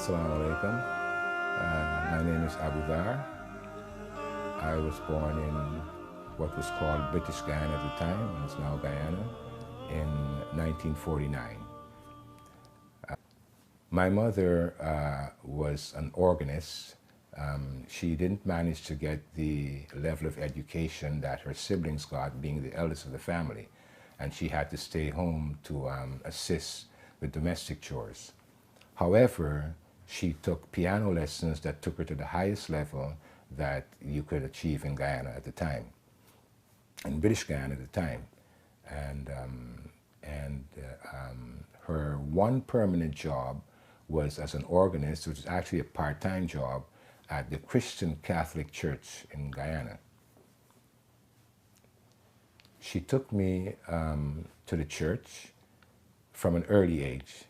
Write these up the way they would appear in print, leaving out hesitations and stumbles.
Assalamu alaikum. My name is Abu Dhar. I was born in what was called British Guyana at the time, and is now Guyana, in 1949. My mother was an organist. She didn't manage to get the level of education that her siblings got, being the eldest of the family, and she had to stay home to assist with domestic chores. However, she took piano lessons that took her to the highest level that you could achieve in Guyana at the time, in British Guyana at the time. And, her one permanent job was as an organist, which was actually a part-time job at the Christian Catholic Church in Guyana. She took me to the church from an early age.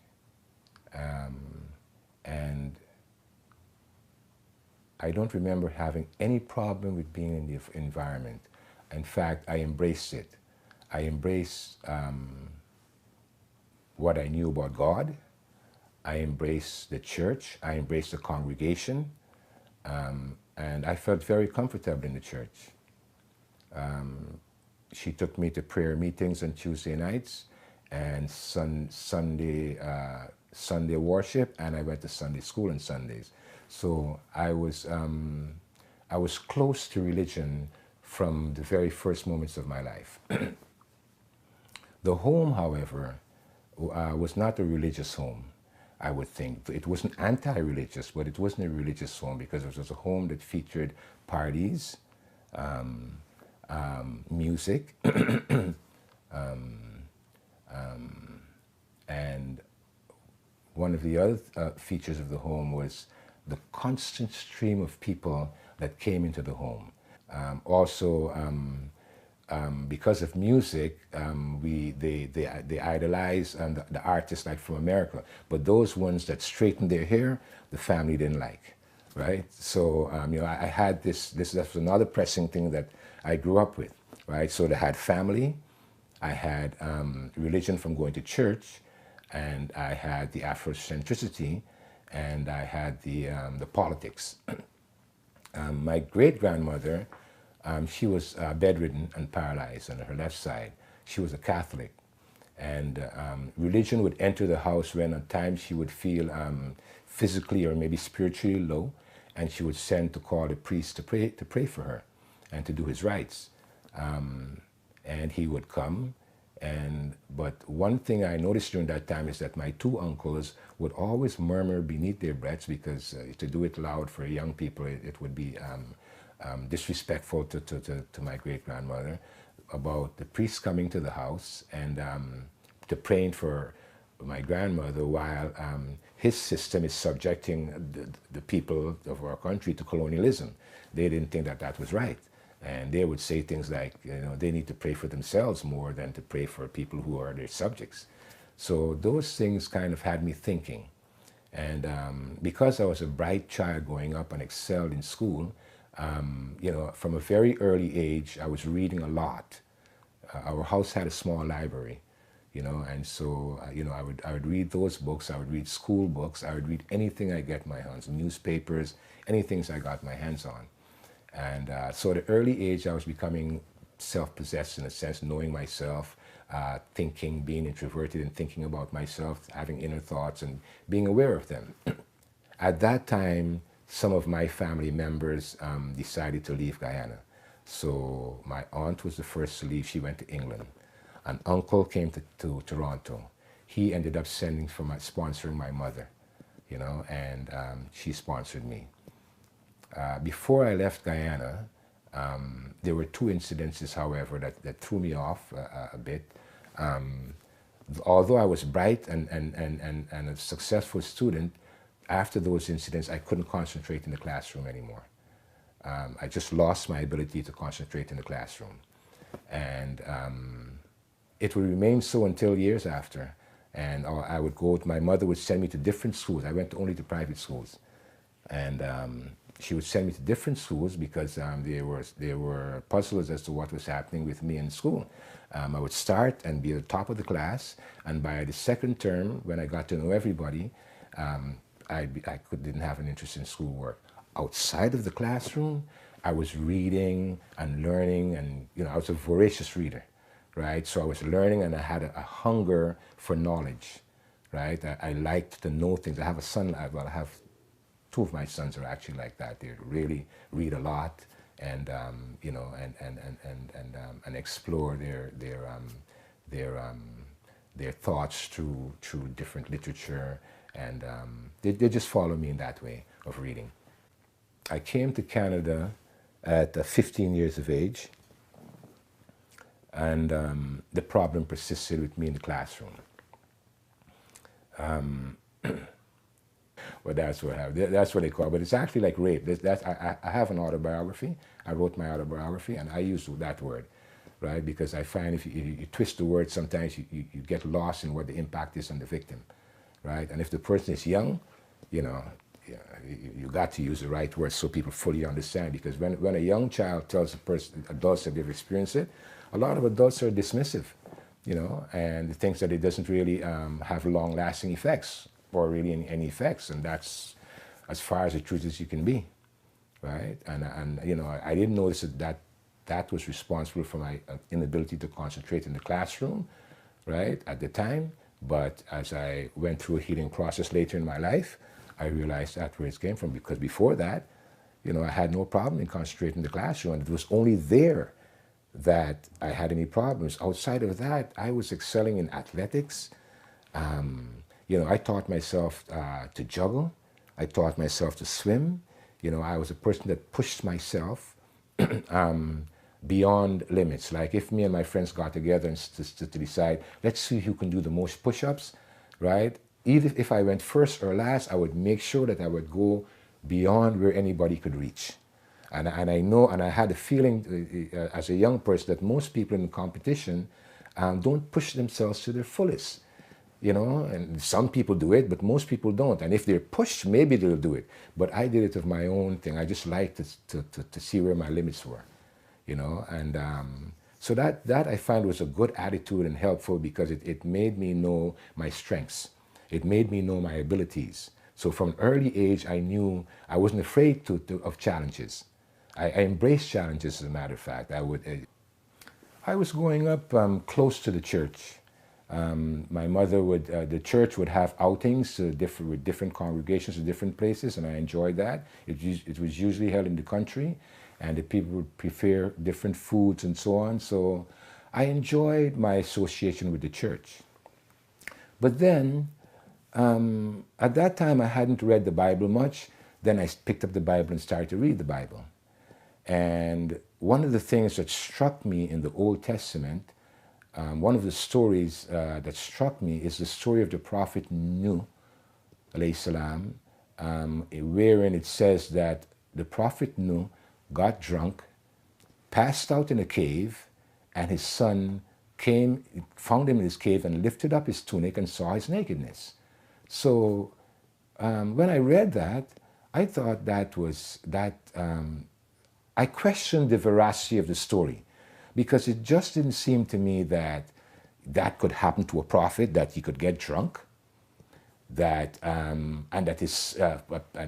And I don't remember having any problem with being in the environment. In fact, I embraced it. I embraced what I knew about God. I embraced the church. I embraced the congregation. And I felt very comfortable in the church. She took me to prayer meetings on Tuesday nights and Sunday worship, and I went to Sunday school on Sundays. So I was close to religion from the very first moments of my life. The home, however, was not a religious home, I would think. It wasn't anti-religious, but it wasn't a religious home because it was a home that featured parties, music, and one of the other features of the home was the constant stream of people that came into the home. Because of music, they idolize the artists like from America, but those ones that straightened their hair, the family didn't like, right? So I had this was another pressing thing that I grew up with, right? So they had family, I had religion from going to church, and I had the Afrocentricity, and I had the politics. My great-grandmother, she was bedridden and paralyzed on her left side. She was a Catholic, and religion would enter the house when at times she would feel physically or maybe spiritually low, and she would send to call the priest to pray for her and to do his rites. And he would come. But one thing I noticed during that time is that my two uncles would always murmur beneath their breaths because to do it loud for young people, it would be disrespectful to my great-grandmother, about the priest coming to the house and to praying for my grandmother while his system is subjecting the people of our country to colonialism. They didn't think that that was right. And they would say things like, they need to pray for themselves more than to pray for people who are their subjects. So those things kind of had me thinking. And because I was a bright child growing up and excelled in school, from a very early age, I was reading a lot. Our house had a small library, and so, I would read those books. I would read school books. I would read anything I get my hands on, newspapers, anything I got my hands on. And so at an early age, I was becoming self-possessed in a sense, knowing myself, thinking, being introverted and thinking about myself, having inner thoughts and being aware of them. At that time, some of my family members decided to leave Guyana. So my aunt was the first to leave. She went to England. An uncle came to Toronto. He ended up sponsoring my mother, and she sponsored me. Before I left Guyana, there were two incidences, however, that threw me off a bit. Although I was bright and a successful student, after those incidents, I couldn't concentrate in the classroom anymore. I just lost my ability to concentrate in the classroom. And it would remain so until years after. And I would my mother would send me to different schools. I went only to private schools. And she would send me to different schools because they were puzzled as to what was happening with me in school. I would start and be at the top of the class, and by the second term, when I got to know everybody, didn't have an interest in schoolwork. Outside of the classroom, I was reading and learning, and I was a voracious reader, right? So I was learning, and I had a hunger for knowledge, right? I liked to know things. I have a son. I have two of my sons are actually like that. They really read a lot, and and explore their thoughts through different literature, and they just follow me in that way of reading. I came to Canada at 15 years of age, and the problem persisted with me in the classroom. Well, that's what they call it. But it's actually like rape. I have an autobiography. I wrote my autobiography, and I use that word, right? Because I find if you twist the word, sometimes you get lost in what the impact is on the victim, right? And if the person is young, you got to use the right words so people fully understand. Because when a young child tells adults that they've experienced it, a lot of adults are dismissive, and thinks that it doesn't really have long-lasting effects or really any effects, and that's as far as the truth as you can be, right? And I didn't notice that was responsible for my inability to concentrate in the classroom, right, at the time. But as I went through a healing process later in my life, I realized that's where it came from. Because before that, I had no problem in concentrating in the classroom, and it was only there that I had any problems. Outside of that, I was excelling in athletics. I taught myself to juggle. I taught myself to swim. I was a person that pushed myself beyond limits. Like if me and my friends got together and to decide, let's see who can do the most push-ups, right? Even if I went first or last, I would make sure that I would go beyond where anybody could reach. And I know, and I had a feeling as a young person that most people in competition don't push themselves to their fullest. And some people do it, but most people don't. And if they're pushed, maybe they'll do it. But I did it of my own thing. I just liked to see where my limits were, And so that I find was a good attitude and helpful, because it made me know my strengths. It made me know my abilities. So from an early age, I knew I wasn't afraid of challenges. I embraced challenges, as a matter of fact. I was growing up close to the church. My mother the church would have outings with different congregations in different places, and I enjoyed that. It was usually held in the country, and the people would prepare different foods and so on. So I enjoyed my association with the church. But then, at that time, I hadn't read the Bible much. Then I picked up the Bible and started to read the Bible. And one of the things that struck me in the Old Testament, one of the stories that struck me is the story of the prophet Nuh, alayhi salam, wherein it says that the prophet Nuh got drunk, passed out in a cave, and his son came, found him in his cave, and lifted up his tunic and saw his nakedness. So when I read that, I thought I questioned the veracity of the story, because it just didn't seem to me that could happen to a prophet, that he could get drunk, and that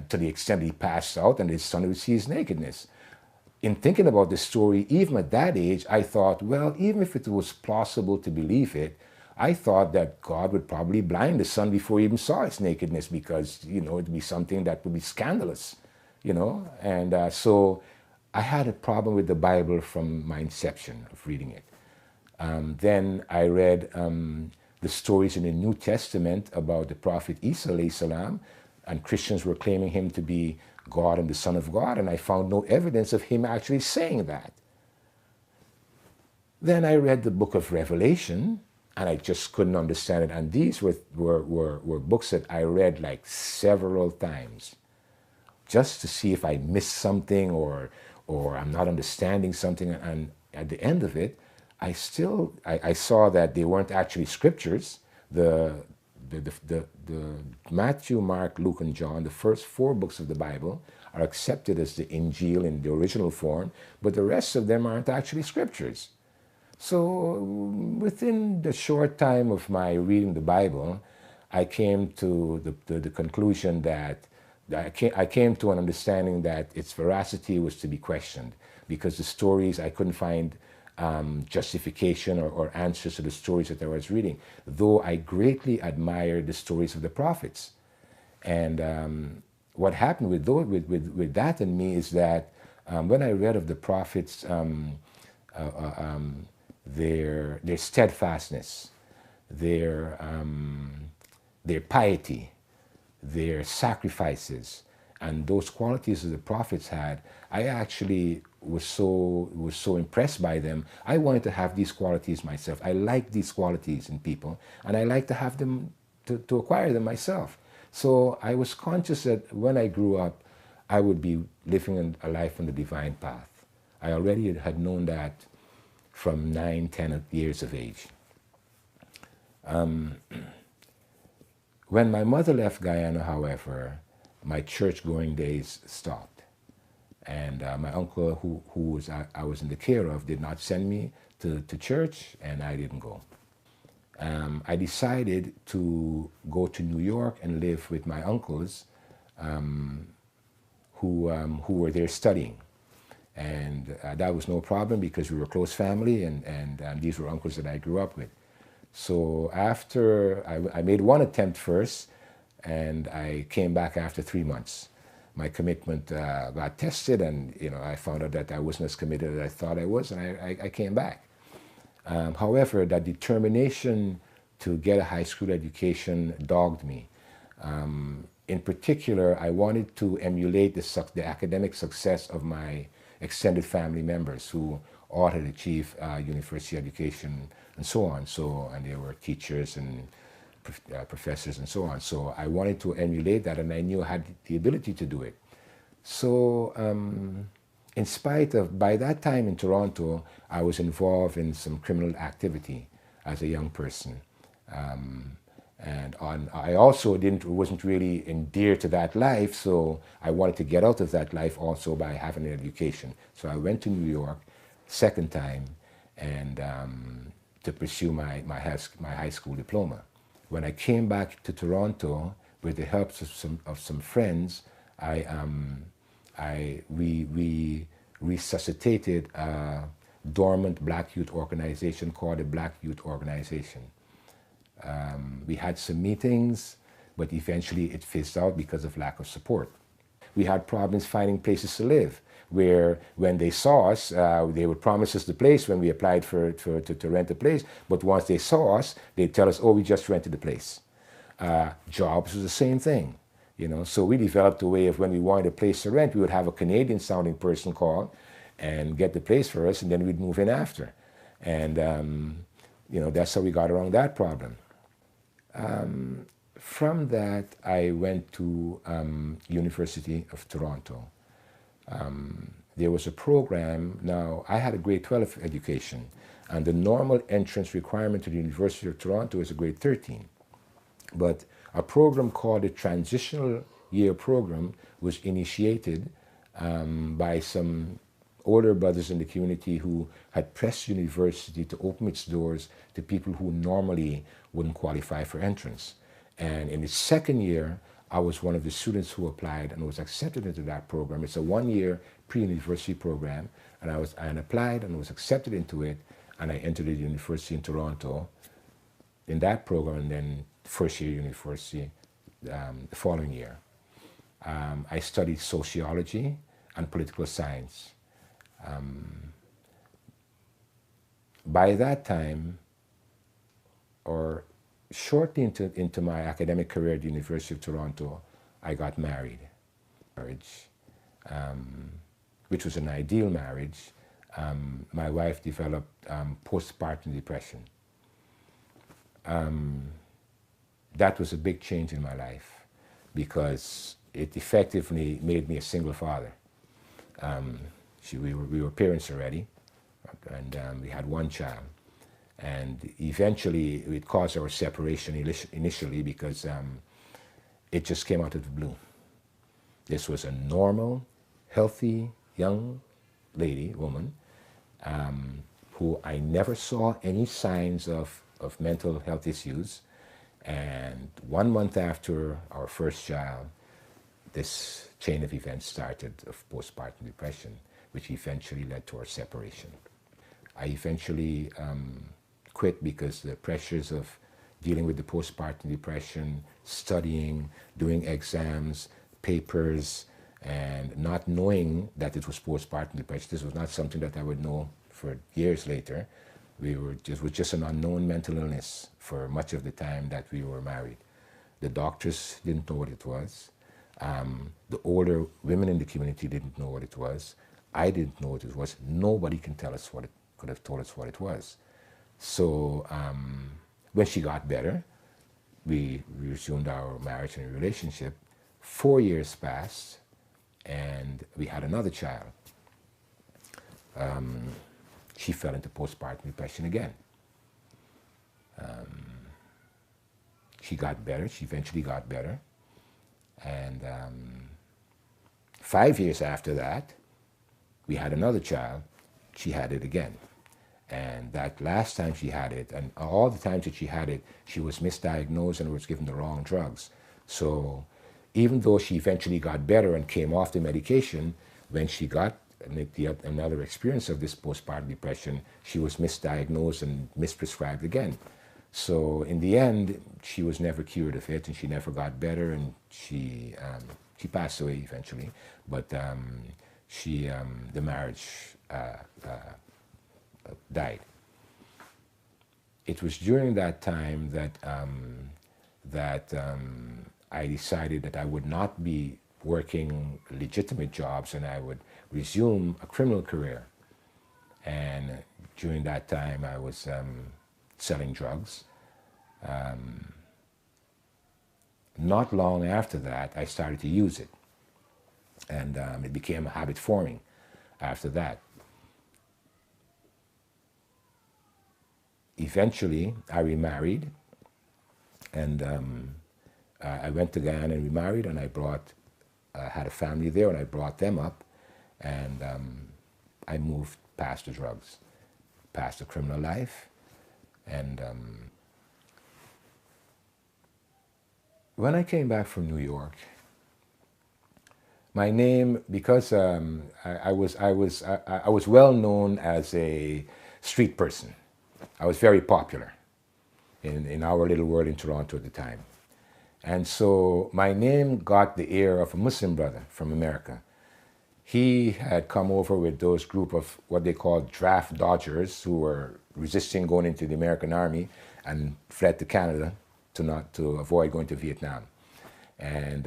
to the extent he passed out and his son would see his nakedness. In thinking about the story, even at that age, I thought, well, even if it was plausible to believe it, I thought that God would probably blind the son before he even saw his nakedness, because, it'd be something that would be scandalous, And so I had a problem with the Bible from my inception of reading it. Then I read the stories in the New Testament about the prophet Isa, alayhi salam, and Christians were claiming him to be God and the Son of God, and I found no evidence of him actually saying that. Then I read the book of Revelation, and I just couldn't understand it. And these were books that I read like several times, just to see if I missed something or I'm not understanding something. And at the end of it, I saw that they weren't actually scriptures. The Matthew, Mark, Luke, and John, the first 4 books of the Bible, are accepted as the Injil in the original form, but the rest of them aren't actually scriptures. So within the short time of my reading the Bible, I came to the conclusion that I came to an understanding that its veracity was to be questioned, because the stories, I couldn't find justification or answers to the stories that I was reading, though I greatly admired the stories of the prophets. And what happened with that in me is that when I read of the prophets, their steadfastness, their piety, their sacrifices, and those qualities that the prophets had, I actually was so impressed by them. I wanted to have these qualities myself. I like these qualities in people, and I like to have them, to acquire them myself. So I was conscious that when I grew up, I would be living a life on the divine path. I already had known that from 9, 10 years of age. When my mother left Guyana, however, my church-going days stopped. And my uncle, who I was in the care of, did not send me to church, and I didn't go. I decided to go to New York and live with my uncles who were there studying. And that was no problem because we were a close family, and these were uncles that I grew up with. So after, I made one attempt first, and I came back after 3 months. My commitment got tested, and I found out that I wasn't as committed as I thought I was, and I came back. However, that determination to get a high school education dogged me. In particular, I wanted to emulate the academic success of my extended family members who all had achieved university education and so on. And they were teachers and professors and so on. So I wanted to emulate that, and I knew I had the ability to do it. So in spite of, by that time in Toronto, I was involved in some criminal activity as a young person. I also wasn't really endeared to that life, so I wanted to get out of that life also by having an education. So I went to New York, second time, and to pursue my high school diploma. When I came back to Toronto, with the help of some friends, we resuscitated a dormant Black youth organization called the Black Youth Organization. We had some meetings, but eventually it fizzed out because of lack of support. We had problems finding places to live, where when they saw us, they would promise us the place when we applied to rent a place, but once they saw us, they'd tell us, oh, we just rented the place. Jobs was the same thing. So we developed a way of, when we wanted a place to rent, we would have a Canadian sounding person call and get the place for us, and then we'd move in after. And that's how we got around that problem. From that, I went to University of Toronto. There was a program. Now, I had a grade 12 education, and the normal entrance requirement to the University of Toronto is a grade 13. But a program called the Transitional Year Program was initiated by some older brothers in the community who had pressed university to open its doors to people who normally wouldn't qualify for entrance. And in the second year, I was one of the students who applied and was accepted into that program. It's a one-year pre-university program, and I applied and was accepted into it, and I entered the university in Toronto in that program, and then first year university the following year. I studied sociology and political science. By that time, or shortly into my academic career at the University of Toronto, I got married. Which was an ideal marriage. My wife developed postpartum depression. That was a big change in my life because it effectively made me a single father. We were parents already, and we had one child. And eventually it caused our separation initially because it just came out of the blue. This was a normal, healthy, young woman, who I never saw any signs of mental health issues. And 1 month after our first child, this chain of events started of postpartum depression, which eventually led to our separation. I eventually quit because the pressures of dealing with the postpartum depression, studying, doing exams, papers, and not knowing that it was postpartum depression. This was not something that I would know for years later. It was just an unknown mental illness for much of the time that we were married. The doctors didn't know what it was. The older women in the community didn't know what it was. I didn't know what it was. Nobody can tell us what it could have told us what it was. So when she got better, we resumed our marriage and relationship. 4 years passed, and we had another child. She fell into postpartum depression again. She got better. She eventually got better. And 5 years after that, we had another child. She had it again. And that last time she had it, and all the times that she had it, she was misdiagnosed and was given the wrong drugs. So even though she eventually got better and came off the medication, when she got another experience of this postpartum depression, she was misdiagnosed and misprescribed again. So in the end, she was never cured of it, and she never got better, and she passed away eventually. But the marriage died. It was during that time that I decided that I would not be working legitimate jobs, and I would resume a criminal career. And during that time, I was selling drugs. Not long after that, I started to use it, and it became a habit forming after that. Eventually, I remarried, and I went to Guyana and remarried, and I had a family there, and I brought them up, and I moved past the drugs, past the criminal life, and when I came back from New York, my name, because I was well known as a street person. I was very popular in our little world in Toronto at the time. And so my name got the ear of a Muslim brother from America. He had come over with those group of what they called draft dodgers who were resisting going into the American army and fled to Canada to avoid going to Vietnam. And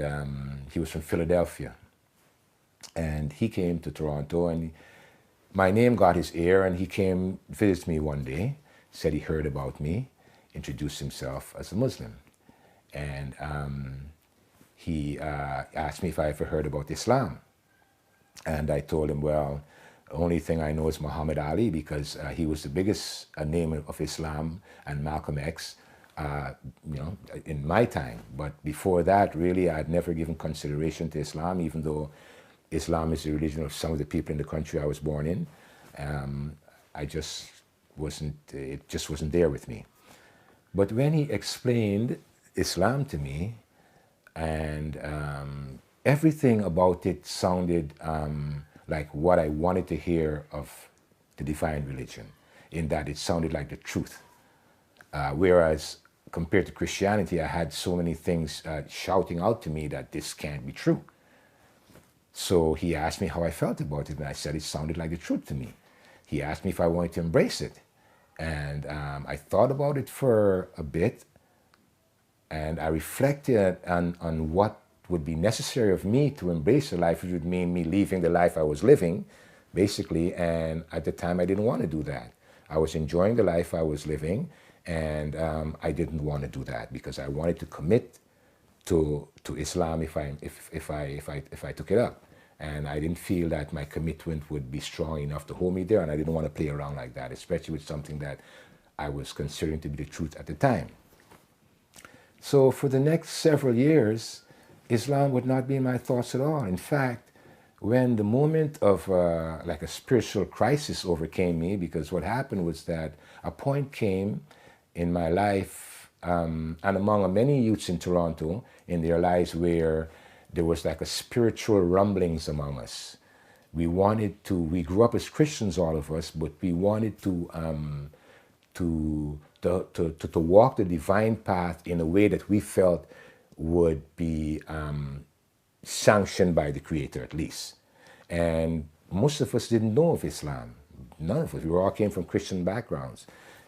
he was from Philadelphia. And he came to Toronto, and my name got his ear, and he came visit me one day, said he heard about me, introduced himself as a Muslim. And he asked me if I ever heard about Islam. And I told him, well, the only thing I know is Muhammad Ali, because he was the biggest name of Islam, and Malcolm X, in my time. But before that, really, I had never given consideration to Islam, even though Islam is the religion of some of the people in the country I was born in. It just wasn't there with me. But when he explained Islam to me, and everything about it sounded like what I wanted to hear of the divine religion, in that it sounded like the truth. Whereas compared to Christianity, I had so many things shouting out to me that this can't be true. So he asked me how I felt about it, and I said it sounded like the truth to me. He asked me if I wanted to embrace it, and I thought about it for a bit, and I reflected on what would be necessary of me to embrace the life, which would mean me leaving the life I was living, basically, and at the time I didn't want to do that. I was enjoying the life I was living, and I didn't want to do that because I wanted to commit to Islam if I took it up. And I didn't feel that my commitment would be strong enough to hold me there, and I didn't want to play around like that, especially with something that I was considering to be the truth at the time. So for the next several years, Islam would not be in my thoughts at all. In fact, when the moment of like a spiritual crisis overcame me, because what happened was that a point came in my life and among many youths in Toronto in their lives where there was like a spiritual rumblings among us. We grew up as Christians, all of us, but we wanted to walk the divine path in a way that we felt would be sanctioned by the Creator, at least. And most of us didn't know of Islam. None of us. We all came from Christian backgrounds.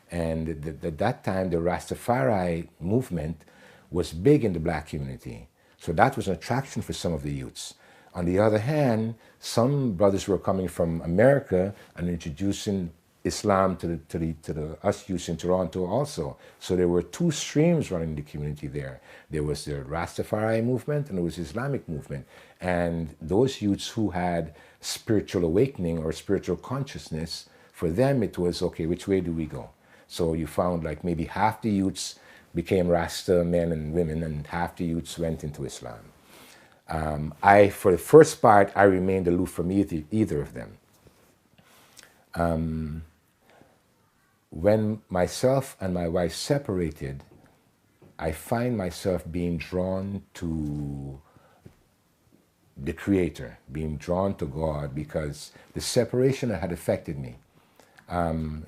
And at that time, the Rastafari movement was big in the black community. So that was an attraction for some of the youths. On the other hand, some brothers were coming from America and introducing Islam to the us youths in Toronto also. So there were two streams running the community there. There was the Rastafari movement and there was the Islamic movement. And those youths who had spiritual awakening or spiritual consciousness, for them it was, okay, which way do we go? So you found like maybe half the youths became Rasta men and women and half the youths went into Islam. For the first part, I remained aloof from either of them. When myself and my wife separated, I find myself being drawn to the Creator, being drawn to God, because the separation had affected me.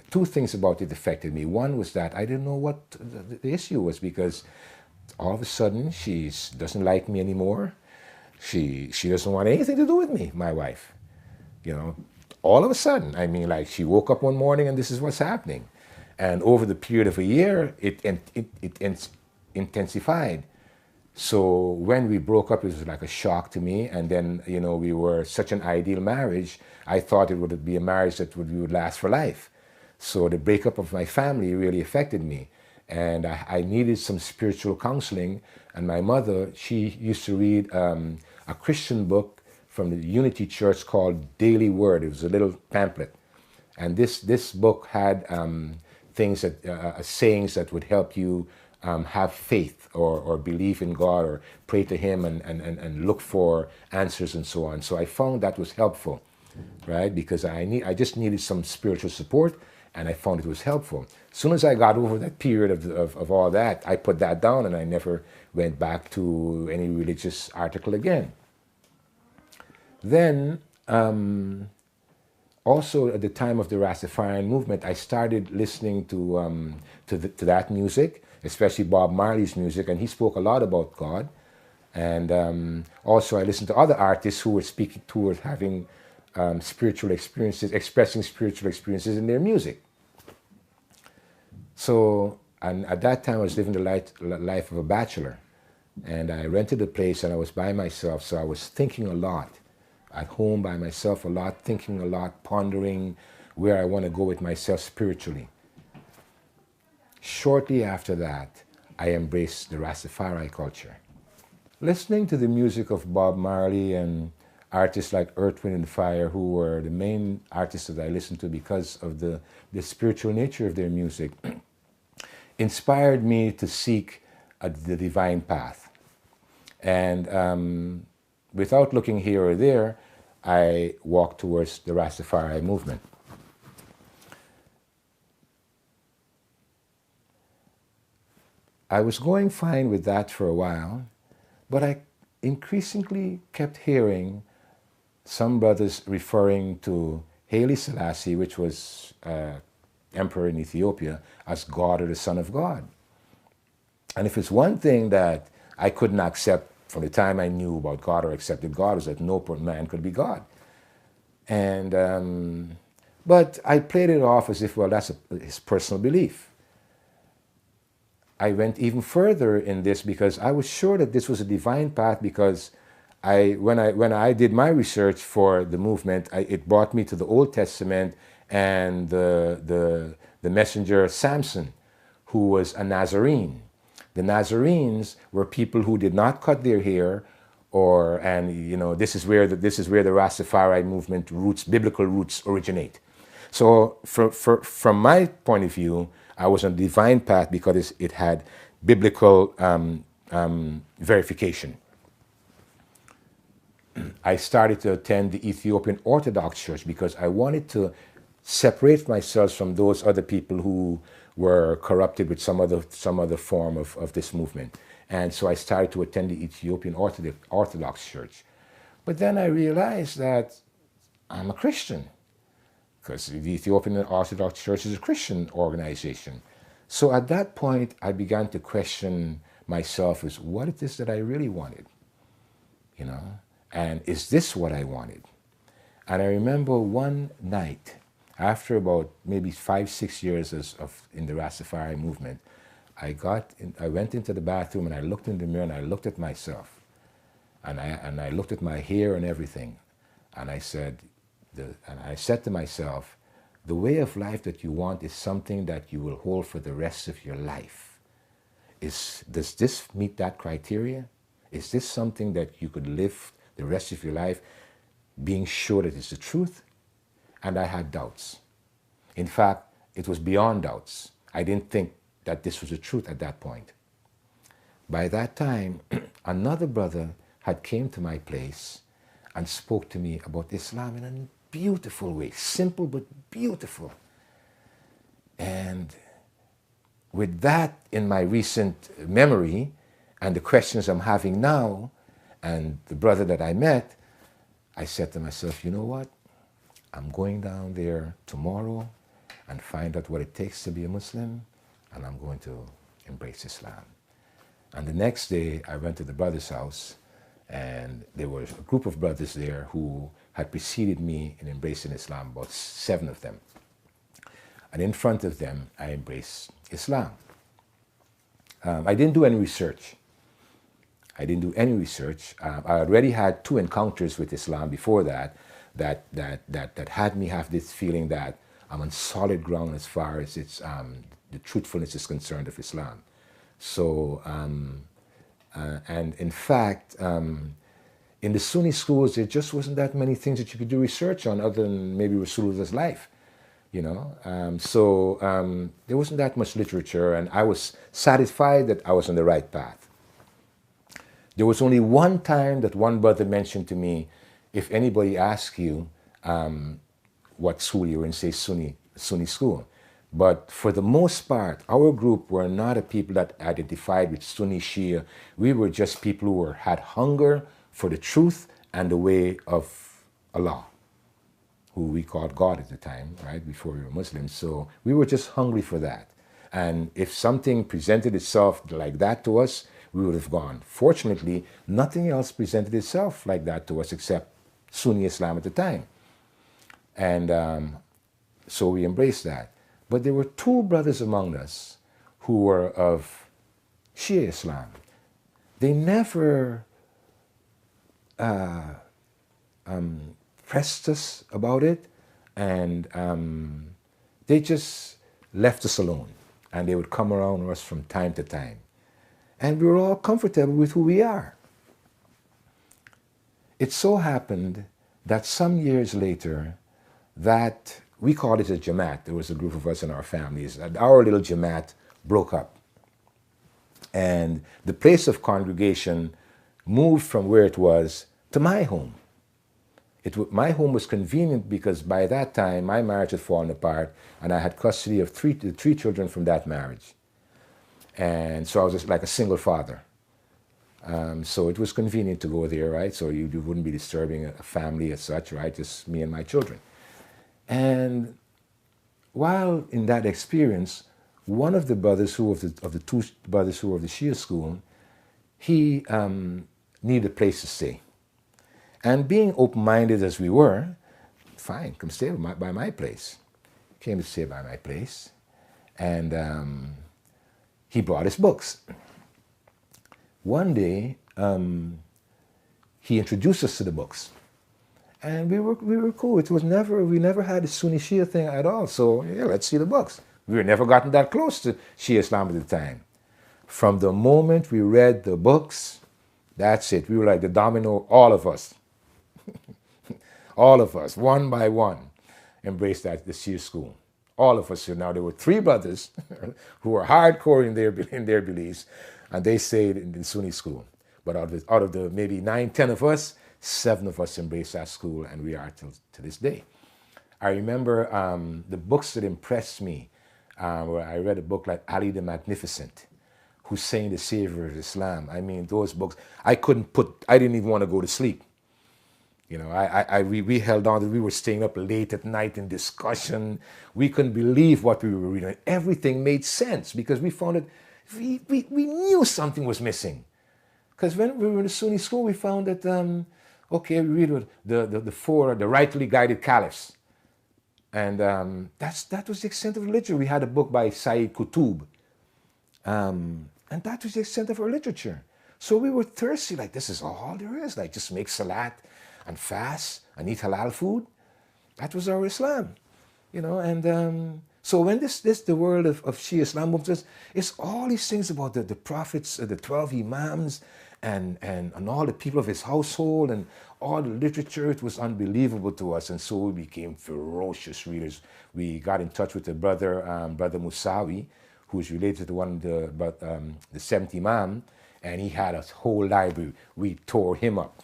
Two things about it affected me. One was that I didn't know what the issue was, because all of a sudden she doesn't like me anymore. She doesn't want anything to do with me, my wife. You know, all of a sudden, I mean, like she woke up one morning and this is what's happening. And over the period of a year, it intensified. So when we broke up, it was like a shock to me. And then, you know, we were such an ideal marriage. I thought it would be a marriage that would last for life. So the breakup of my family really affected me. And I needed some spiritual counseling. And my mother, she used to read a Christian book from the Unity Church called Daily Word. It was a little pamphlet. And this book had things that, sayings that would help you have faith or believe in God or pray to Him and look for answers and so on. So I found that was helpful, right? Because I just needed some spiritual support, and I found it was helpful. As soon as I got over that period of all that, I put that down and I never went back to any religious article again. Then, also at the time of the Rastafarian movement, I started listening to that music, especially Bob Marley's music, and he spoke a lot about God. And also I listened to other artists who were having spiritual experiences, expressing spiritual experiences in their music. So, and at that time I was living the life of a bachelor, and I rented a place and I was by myself, so I was thinking a lot. At home by myself a lot, thinking a lot, pondering where I want to go with myself spiritually. Shortly after that, I embraced the Rastafari culture. Listening to the music of Bob Marley and artists like Earth, Wind and Fire, who were the main artists that I listened to because of the spiritual nature of their music, inspired me to seek the divine path. And without looking here or there, I walked towards the Rastafari movement. I was going fine with that for a while, but I increasingly kept hearing some brothers referring to Haile Selassie, which was emperor in Ethiopia, as God or the Son of God. And if it's one thing that I couldn't accept from the time I knew about God or accepted God, was that no man could be God. And but I played it off as if, well, that's his personal belief. I went even further in this because I was sure that this was a divine path, because when I did my research for the movement, it brought me to the Old Testament and the messenger Samson, who was a Nazarene. The Nazarenes were people who did not cut their hair, and you know, this is where the Rastafari movement roots, biblical roots, originate. So from my point of view, I was on a divine path because it had biblical verification. I started to attend the Ethiopian Orthodox Church because I wanted to separate myself from those other people who were corrupted with some other form of this movement. And so I started to attend the Ethiopian Orthodox Church. But then I realized that I'm a Christian, because the Ethiopian Orthodox Church is a Christian organization. So at that point, I began to question myself as what it is that I really wanted, you know, and is this what I wanted? And I remember one night, after about maybe 5-6 years in the Rastafari movement, I went into the bathroom and I looked in the mirror and I looked at myself, and I looked at my hair and everything, and I said to myself, the way of life that you want is something that you will hold for the rest of your life. Does this meet that criteria? Is this something that you could live the rest of your life being sure that it's the truth? And I had doubts. In fact, it was beyond doubts. I didn't think that this was the truth at that point. By that time, another brother had came to my place and spoke to me about Islam in a beautiful way, simple but beautiful. And with that in my recent memory and the questions I'm having now and the brother that I met, I said to myself, you know what? I'm going down there tomorrow and find out what it takes to be a Muslim, and I'm going to embrace Islam. And the next day, I went to the brother's house, and there was a group of brothers there who had preceded me in embracing Islam, about 7 of them. And in front of them, I embraced Islam. I didn't do any research. I already had 2 encounters with Islam before that had me have this feeling that I'm on solid ground as far as the truthfulness is concerned of Islam. So, and in fact, in the Sunni schools, there just wasn't that many things that you could do research on other than maybe Rasulullah's life, you know. There wasn't that much literature, and I was satisfied that I was on the right path. There was only one time that one brother mentioned to me, if anybody asks you what school you were in, say Sunni school. But for the most part, our group were not a people that identified with Sunni Shia. We were just people who had hunger for the truth and the way of Allah, who we called God at the time, right, before we were Muslims. So we were just hungry for that. And if something presented itself like that to us, we would have gone. Fortunately, nothing else presented itself like that to us except Sunni Islam at the time. And so we embraced that. But there were 2 brothers among us who were of Shia Islam. They never pressed us about it, and they just left us alone. And they would come around us from time to time. And we were all comfortable with who we are. It so happened that some years later, that we called it a Jamaat. There was a group of us in our families. And our little Jamaat broke up. And the place of congregation moved from where it was to my home. My home was convenient because by that time, my marriage had fallen apart, and I had custody of 3 children from that marriage. And so I was just like a single father. So it was convenient to go there, right? So you wouldn't be disturbing a family as such, right? Just me and my children. And while in that experience, one of the brothers of the 2 brothers who were of the Shia school, he needed a place to stay. And being open-minded as we were, fine, come stay by my place. Came to stay by my place. And he brought his books. One day, he introduced us to the books. And we were cool. We never had a Sunni Shia thing at all. So yeah, let's see the books. We were never gotten that close to Shia Islam at the time. From the moment we read the books, that's it. We were like the domino, all of us. All of us, one by one, embraced the Shia school. All of us. So now there were 3 brothers who were hardcore in their beliefs, and they stayed in the Sunni school. But out of the maybe 9, 10 of us, 7 of us embraced that school, and we are to this day. I remember the books that impressed me where I read a book like Ali the Magnificent, Hussein the Savior of Islam. I mean, those books, I didn't even want to go to sleep. You know, we held on. We were staying up late at night in discussion. We couldn't believe what we were reading. Everything made sense because we found it, we knew something was missing. Because when we were in the Sunni school, we found that, okay, we read the rightly guided caliphs. And that was the extent of literature. We had a book by Sayyid Qutb. And that was the extent of our literature. So we were thirsty, like this is all there is. Like just make salat and fast and eat halal food. That was our Islam, you know. And so when the world of Shia Islam moves us, it's all these things about the prophets, the 12 imams, and all the people of his household and all the literature. It was unbelievable to us, and so we became ferocious readers. We got in touch with the brother Musawi, who is related to one of the 70 Imam, and he had a whole library. We tore him up,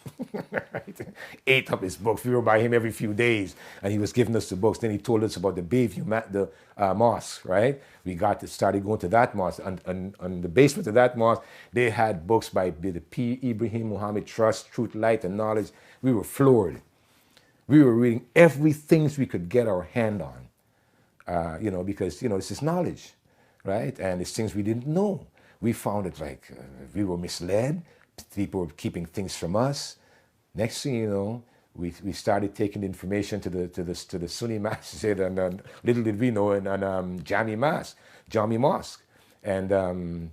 right? Ate up his books. We were by him every few days, and he was giving us the books. Then he told us about the Bayview mosque, right? We started going to that mosque, and on the basement of that mosque, they had books by the P. Ibrahim Muhammad Trust, Truth, Light, and Knowledge. We were floored. We were reading everything we could get our hand on, you know, because, you know, this is knowledge, right? And it's things we didn't know. We found it like we were misled. People were keeping things from us. Next thing you know, we started taking the information to the Sunni masjid, and little did we know, and Jami Mosque, and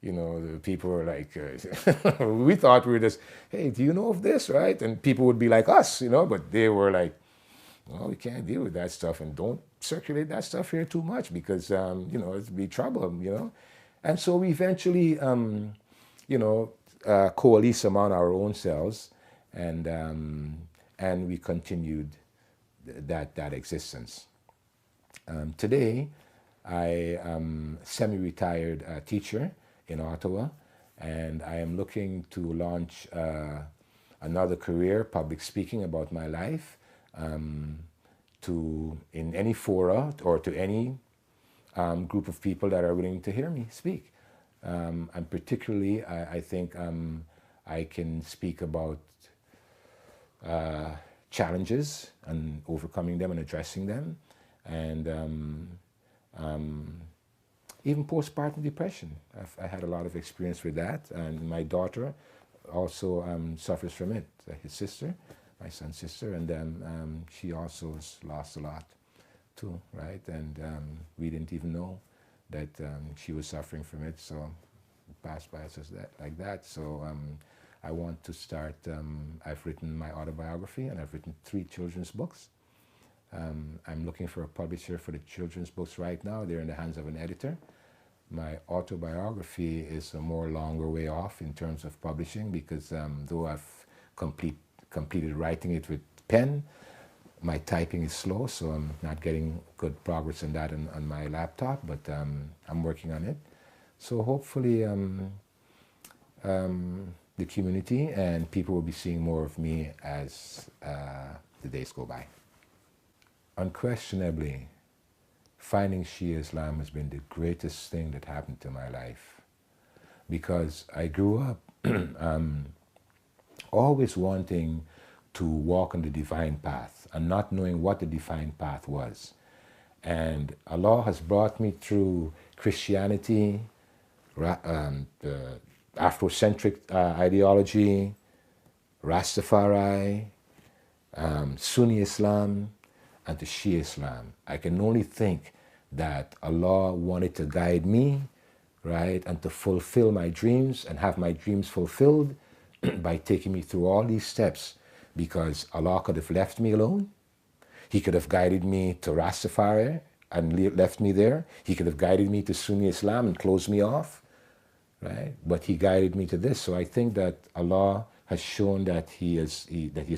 you know, the people were like, we thought we were just, hey, do you know of this, right? And people would be like us, you know, but they were like, well, we can't deal with that stuff, and don't circulate that stuff here too much because you know, it'd be trouble, you know. And so we eventually, you know, coalesce among our own selves, and we continued that existence. Today, I am a semi-retired teacher in Ottawa, and I am looking to launch another career, public speaking about my life, in any fora or to any group of people that are willing to hear me speak. And particularly, I think I can speak about challenges and overcoming them and addressing them, and even postpartum depression. I had a lot of experience with that, and my daughter also suffers from it, his sister, my son's sister, and she also has lost a lot too, right? And we didn't even know that she was suffering from it, so it passed by us like that. So I want to start, I've written my autobiography, and I've written 3 children's books. I'm looking for a publisher for the children's books right now. They're in the hands of an editor. My autobiography is a more longer way off in terms of publishing because though I've completed writing it with pen, my typing is slow, so I'm not getting good progress in that on my laptop, but I'm working on it. So hopefully the community and people will be seeing more of me as the days go by. Unquestionably, finding Shia Islam has been the greatest thing that happened to my life, because I grew up always wanting to walk on the divine path and not knowing what the divine path was. And Allah has brought me through Christianity, the Afrocentric ideology, Rastafari, Sunni Islam, and to Shia Islam. I can only think that Allah wanted to guide me, right, and to fulfill my dreams and have my dreams fulfilled by taking me through all these steps, because Allah could have left me alone. He could have guided me to Rastafari and left me there. He could have guided me to Sunni Islam and closed me off, right? But He guided me to this. So I think that Allah has shown that He has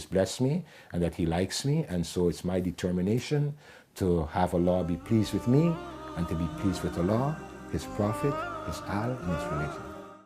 blessed me and that He likes me. And so it's my determination to have Allah be pleased with me and to be pleased with Allah, His Prophet, His Al, and His religion.